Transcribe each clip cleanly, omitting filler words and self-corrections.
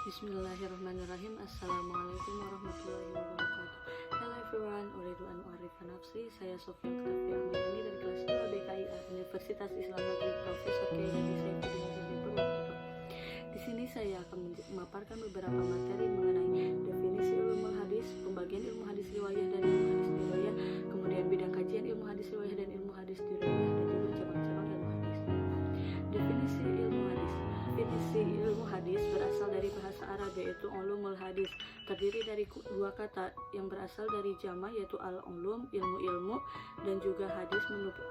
Bismillahirrahmanirrahim. Assalamualaikum warahmatullahi wabarakatuh. Hello everyone, uridu an u'arifa nafsi. Saya Sofia Oktavi Ahmadani dari kelas 2 BKIA Universitas Islam Negeri Profesor Kiai Haji Saifuddin Azhari Purwokerto. Di sini saya akan memaparkan beberapa materi mengenai definisi ilmu hadis, pembagian ilmu hadis riwayah dan ilmu hadis dirayah, kemudian bidang kajian ilmu hadis riwayah dan ilmu hadis dirayah, dan juga cabang-cabang ilmu hadis. Definisi ilmu hadis. Definisi ilmu hadis berasal dari bahasa Arab yaitu ulumul hadis, terdiri dari dua kata yang berasal dari jama yaitu al-ulum, ilmu-ilmu, dan juga hadis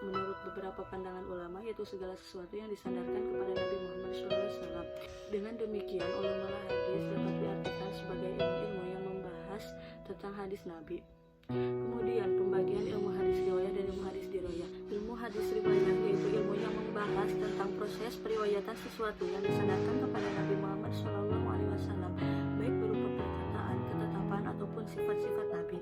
menurut beberapa pandangan ulama yaitu segala sesuatu yang disandarkan kepada Nabi Muhammad SAW. Dengan demikian ulumul hadis dapat diartikan sebagai ilmu-ilmu yang membahas tentang hadis Nabi. Kemudian pembagian ilmu hadis riwayah dan ilmu hadis dirayah. Ilmu hadis riwayah yaitu ilmu yang membahas tentang proses periwayatan sesuatu yang disandarkan kepada Nabi Muhammad SAW, baik berupa perkataan, ketetapan ataupun sifat-sifat Nabi.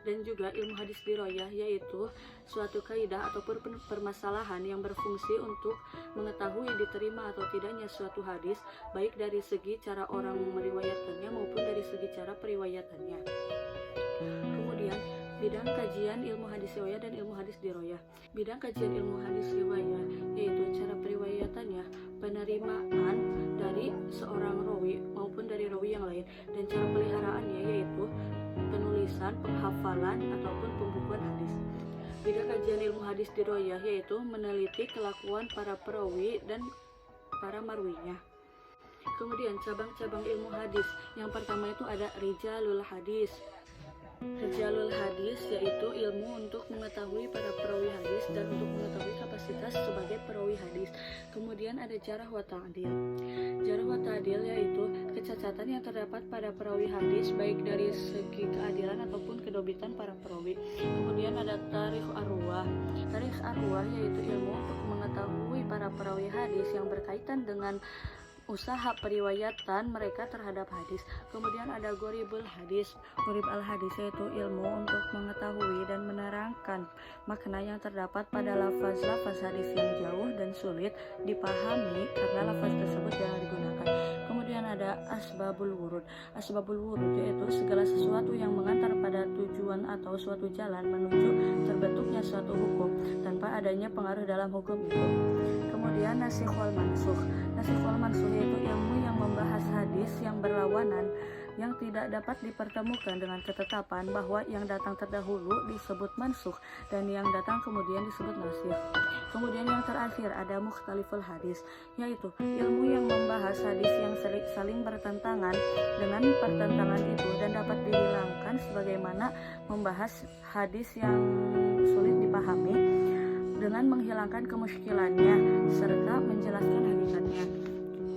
Dan juga ilmu hadis dirayah yaitu suatu kaidah ataupun permasalahan yang berfungsi untuk mengetahui diterima atau tidaknya suatu hadis, baik dari segi cara orang meriwayatkannya maupun dari segi cara periwayatannya. Kemudian bidang kajian ilmu hadis riwayah dan ilmu hadis dirayah. Bidang kajian ilmu hadis riwayah yaitu cara periwayatannya, penerimaan dari seorang rawi maupun dari rawi yang lain, dan cara peliharaannya yaitu penulisan, penghafalan ataupun pembukuan hadis. Bidang kajian ilmu hadis dirayah yaitu meneliti kelakuan para perawi dan para marwinya. Kemudian cabang-cabang ilmu hadis. Yang pertama itu ada rijalul hadis. Rijalul hadis yaitu ilmu untuk mengetahui para perawi hadis dan untuk mengetahui kapasitas sebagai perawi hadis. Kemudian ada jarh wa ta'dil. Jarh wa ta'dil yaitu kecacatan yang terdapat pada perawi hadis baik dari segi keadilan ataupun kedobitan para perawi. Kemudian ada tarikh arwah. Tarikh arwah yaitu ilmu untuk mengetahui para perawi hadis yang berkaitan dengan usaha periwayatan mereka terhadap hadis. Kemudian ada gharibul hadis. Gharib al-hadis yaitu ilmu untuk mengetahui dan menerangkan makna yang terdapat pada lafaz-lafaz hadis yang jauh dan sulit dipahami karena lafaz tersebut jarang digunakan. Kemudian ada asbabul wurud. Asbabul wurud yaitu segala sesuatu yang mengantar pada tujuan atau suatu jalan menuju terbentuknya suatu hukum tanpa adanya pengaruh dalam hukum itu. Kemudian nasikh wal mansukh. Nasikh wal mansukh yaitu ilmu yang membahas hadis yang berlawanan yang tidak dapat dipertemukan dengan ketetapan bahwa yang datang terdahulu disebut mansukh dan yang datang kemudian disebut nasikh. Kemudian yang terakhir ada mukhtaliful hadis, yaitu ilmu yang membahas hadis yang saling bertentangan dengan pertentangan itu dan dapat dihilangkan sebagaimana membahas hadis yang sulit dipahami dengan menghilangkan kemusykilannya serta menjelaskan hakikatnya.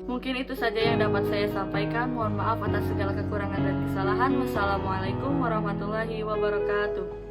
Mungkin itu saja yang dapat saya sampaikan. Mohon maaf atas segala kekurangan dan kesalahan. Wassalamualaikum warahmatullahi wabarakatuh.